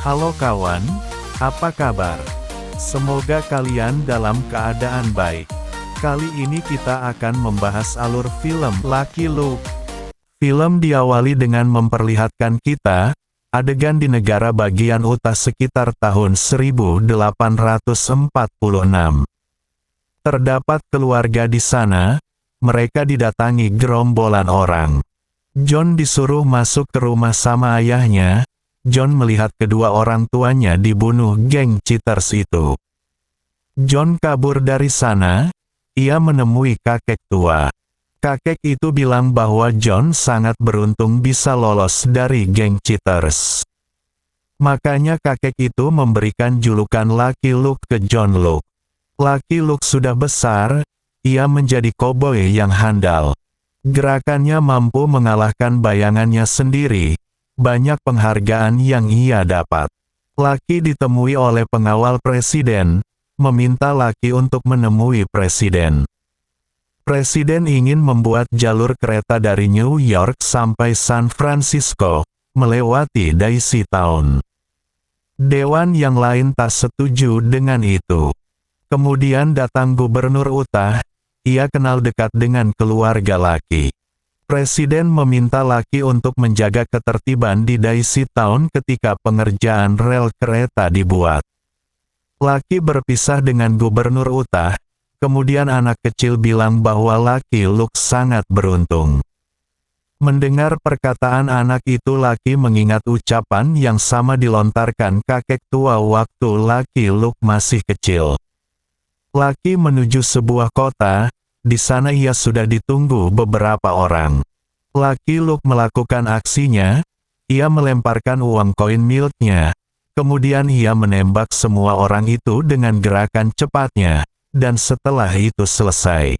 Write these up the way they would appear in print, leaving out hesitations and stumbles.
Halo kawan, apa kabar? Semoga kalian dalam keadaan baik. Kali ini kita akan membahas alur film Lucky Luke. Film diawali dengan memperlihatkan kita, adegan di negara bagian utara sekitar tahun 1846. Terdapat keluarga di sana, mereka didatangi gerombolan orang. John disuruh masuk ke rumah sama ayahnya. John melihat kedua orang tuanya dibunuh geng cheaters itu. John kabur dari sana, ia menemui kakek tua. Kakek itu bilang bahwa John sangat beruntung bisa lolos dari geng cheaters. Makanya kakek itu memberikan julukan Lucky Luke ke John Luke. Lucky Luke sudah besar, ia menjadi koboi yang handal. Gerakannya mampu mengalahkan bayangannya sendiri. Banyak penghargaan yang ia dapat. Lucky ditemui oleh pengawal presiden, meminta Lucky untuk menemui presiden. Presiden ingin membuat jalur kereta dari New York sampai San Francisco, melewati Daisy Town. Dewan yang lain tak setuju dengan itu. Kemudian datang Gubernur Utah, ia kenal dekat dengan keluarga Lucky. Presiden meminta Lucky untuk menjaga ketertiban di Daisy Town ketika pengerjaan rel kereta dibuat. Lucky berpisah dengan Gubernur Utah, kemudian anak kecil bilang bahwa Lucky Luke sangat beruntung. Mendengar perkataan anak itu, Lucky mengingat ucapan yang sama dilontarkan kakek tua waktu Lucky Luke masih kecil. Lucky menuju sebuah kota. Di sana ia sudah ditunggu beberapa orang. Lucky Luke melakukan aksinya, ia melemparkan uang koin miliknya, kemudian ia menembak semua orang itu dengan gerakan cepatnya, dan setelah itu selesai.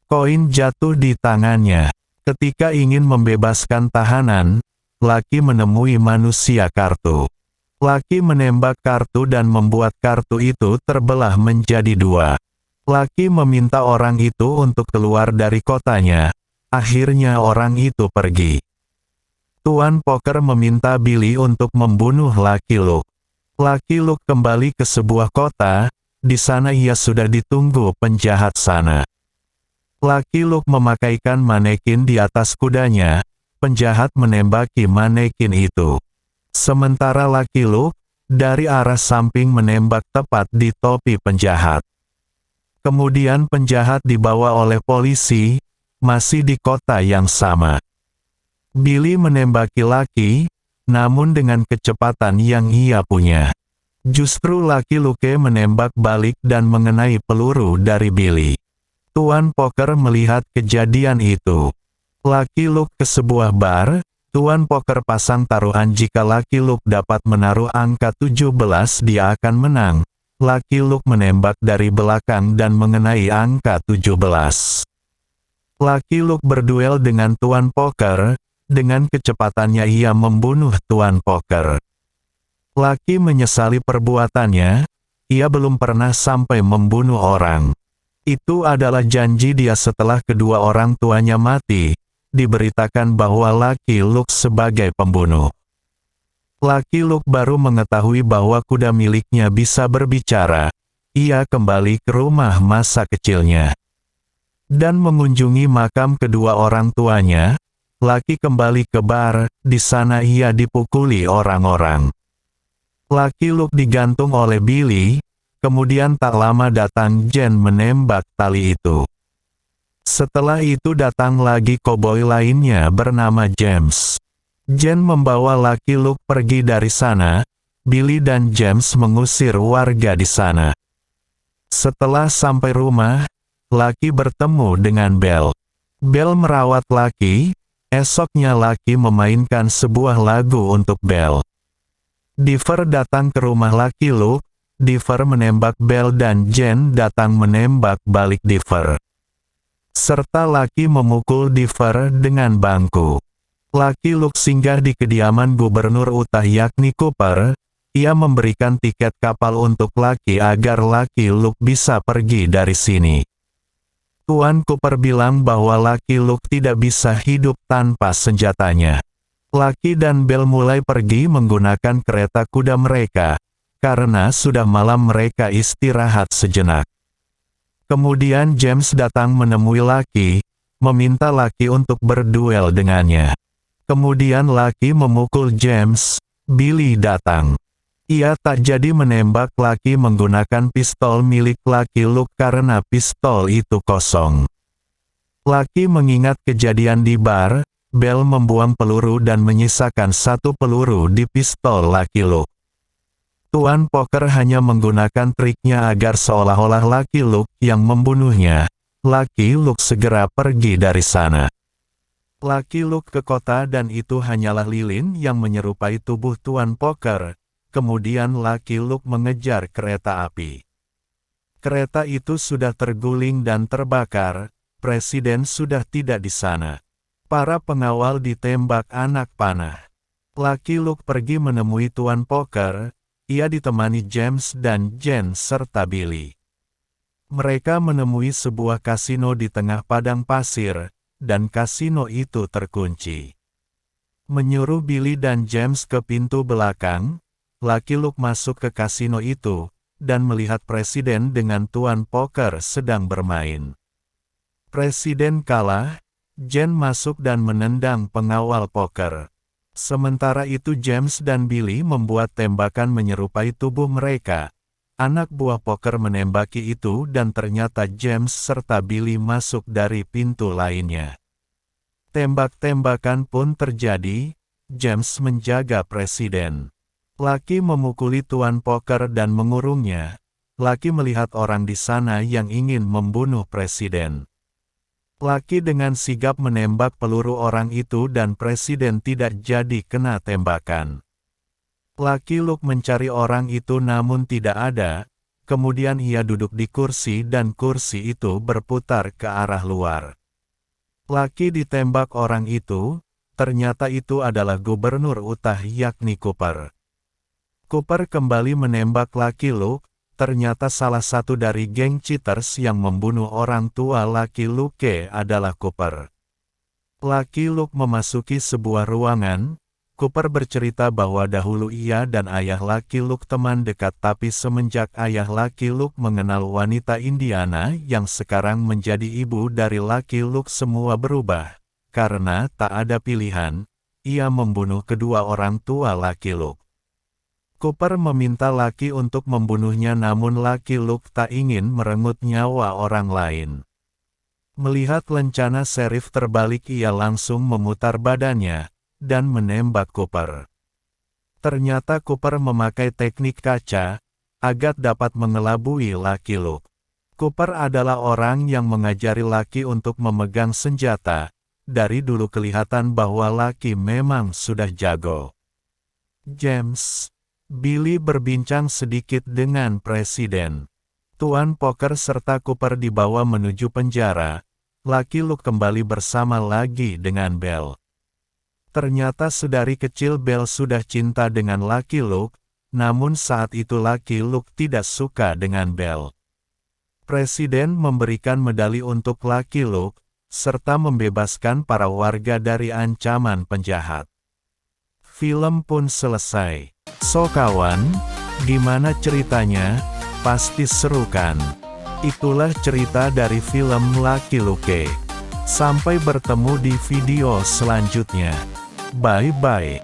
Koin jatuh di tangannya. Ketika ingin membebaskan tahanan, Lucky menemui manusia kartu. Lucky menembak kartu dan membuat kartu itu terbelah menjadi dua. Lucky meminta orang itu untuk keluar dari kotanya. Akhirnya orang itu pergi. Tuan poker meminta Billy untuk membunuh Lucky Luke. Lucky Luke kembali ke sebuah kota, di sana ia sudah ditunggu penjahat sana. Lucky Luke memakaikan manekin di atas kudanya, penjahat menembaki manekin itu. Sementara Lucky Luke, dari arah samping menembak tepat di topi penjahat. Kemudian penjahat dibawa oleh polisi, masih di kota yang sama. Billy menembaki Lucky, namun dengan kecepatan yang ia punya. Justru Lucky Luke menembak balik dan mengenai peluru dari Billy. Tuan poker melihat kejadian itu. Lucky Luke ke sebuah bar, tuan poker pasang taruhan jika Lucky Luke dapat menaruh angka 17 dia akan menang. Lucky Luke menembak dari belakang dan mengenai angka 17. Lucky Luke berduel dengan tuan poker, dengan kecepatannya ia membunuh tuan poker. Lucky menyesali perbuatannya, ia belum pernah sampai membunuh orang. Itu adalah janji dia setelah kedua orang tuanya mati, diberitakan bahwa Lucky Luke sebagai pembunuh. Lucky Luke baru mengetahui bahwa kuda miliknya bisa berbicara. Ia kembali ke rumah masa kecilnya dan mengunjungi makam kedua orang tuanya. Lucky kembali ke bar, di sana ia dipukuli orang-orang. Lucky Luke digantung oleh Billy, kemudian tak lama datang Jen menembak tali itu. Setelah itu datang lagi koboi lainnya bernama James. Jen membawa Lucky Luke pergi dari sana. Billy dan James mengusir warga di sana. Setelah sampai rumah, Lucky bertemu dengan Belle. Belle merawat Lucky. Esoknya Lucky memainkan sebuah lagu untuk Belle. Diver datang ke rumah Lucky Luke. Diver menembak Belle dan Jen datang menembak balik Diver. Serta Lucky memukul Diver dengan bangku. Lucky Luke singgah di kediaman Gubernur Utah yakni Cooper. Ia memberikan tiket kapal untuk Lucky agar Lucky Luke bisa pergi dari sini. Tuan Cooper bilang bahwa Lucky Luke tidak bisa hidup tanpa senjatanya. Lucky dan Belle mulai pergi menggunakan kereta kuda mereka, karena sudah malam mereka istirahat sejenak. Kemudian James datang menemui Lucky, meminta Lucky untuk berduel dengannya. Kemudian Lucky memukul James. Billy datang. Ia tak jadi menembak Lucky menggunakan pistol milik Lucky Luke karena pistol itu kosong. Lucky mengingat kejadian di bar. Belle membuang peluru dan menyisakan satu peluru di pistol Lucky Luke. Tuan poker hanya menggunakan triknya agar seolah-olah Lucky Luke yang membunuhnya. Lucky Luke segera pergi dari sana. Lucky Luke ke kota dan itu hanyalah lilin yang menyerupai tubuh Tuan Poker. Kemudian Lucky Luke mengejar kereta api. Kereta itu sudah terguling dan terbakar. Presiden sudah tidak di sana. Para pengawal ditembak anak panah. Lucky Luke pergi menemui Tuan Poker. Ia ditemani James dan Jen serta Billy. Mereka menemui sebuah kasino di tengah padang pasir. Dan kasino itu terkunci. Menyuruh Billy dan James ke pintu belakang, Lucky Luke masuk ke kasino itu, dan melihat Presiden dengan Tuan Poker sedang bermain. Presiden kalah, Jen masuk dan menendang pengawal poker. Sementara itu James dan Billy membuat tembakan menyerupai tubuh mereka. Anak buah poker menembaki itu dan ternyata James serta Billy masuk dari pintu lainnya. Tembak-tembakan pun terjadi. James menjaga Presiden. Lucky memukuli Tuan Poker dan mengurungnya. Lucky melihat orang di sana yang ingin membunuh Presiden. Lucky dengan sigap menembak peluru orang itu dan Presiden tidak jadi kena tembakan. Lucky Luke mencari orang itu namun tidak ada. Kemudian ia duduk di kursi dan kursi itu berputar ke arah luar. Lucky ditembak orang itu, ternyata itu adalah Gubernur Utah yakni Cooper. Cooper kembali menembak Lucky Luke, ternyata salah satu dari geng cheaters yang membunuh orang tua Lucky Luke adalah Cooper. Lucky Luke memasuki sebuah ruangan. Cooper bercerita bahwa dahulu ia dan ayah Lucky Luke teman dekat tapi semenjak ayah Lucky Luke mengenal wanita Indiana yang sekarang menjadi ibu dari Lucky Luke semua berubah. Karena tak ada pilihan, ia membunuh kedua orang tua Lucky Luke. Cooper meminta Lucky untuk membunuhnya namun Lucky Luke tak ingin merenggut nyawa orang lain. Melihat lencana sheriff terbalik ia langsung memutar badannya dan menembak Cooper. Ternyata Cooper memakai teknik kaca, agar dapat mengelabui Lucky Luke. Cooper adalah orang yang mengajari Lucky untuk memegang senjata. Dari dulu kelihatan bahwa Lucky memang sudah jago. James, Billy berbincang sedikit dengan Presiden. Tuan Poker serta Cooper dibawa menuju penjara. Lucky Luke kembali bersama lagi dengan Belle. Ternyata sedari kecil Belle sudah cinta dengan Lucky Luke, namun saat itu Lucky Luke tidak suka dengan Belle. Presiden memberikan medali untuk Lucky Luke, serta membebaskan para warga dari ancaman penjahat. Film pun selesai. So kawan, gimana ceritanya? Pasti seru kan? Itulah cerita dari film Lucky Luke. Sampai bertemu di video selanjutnya. Bye-bye.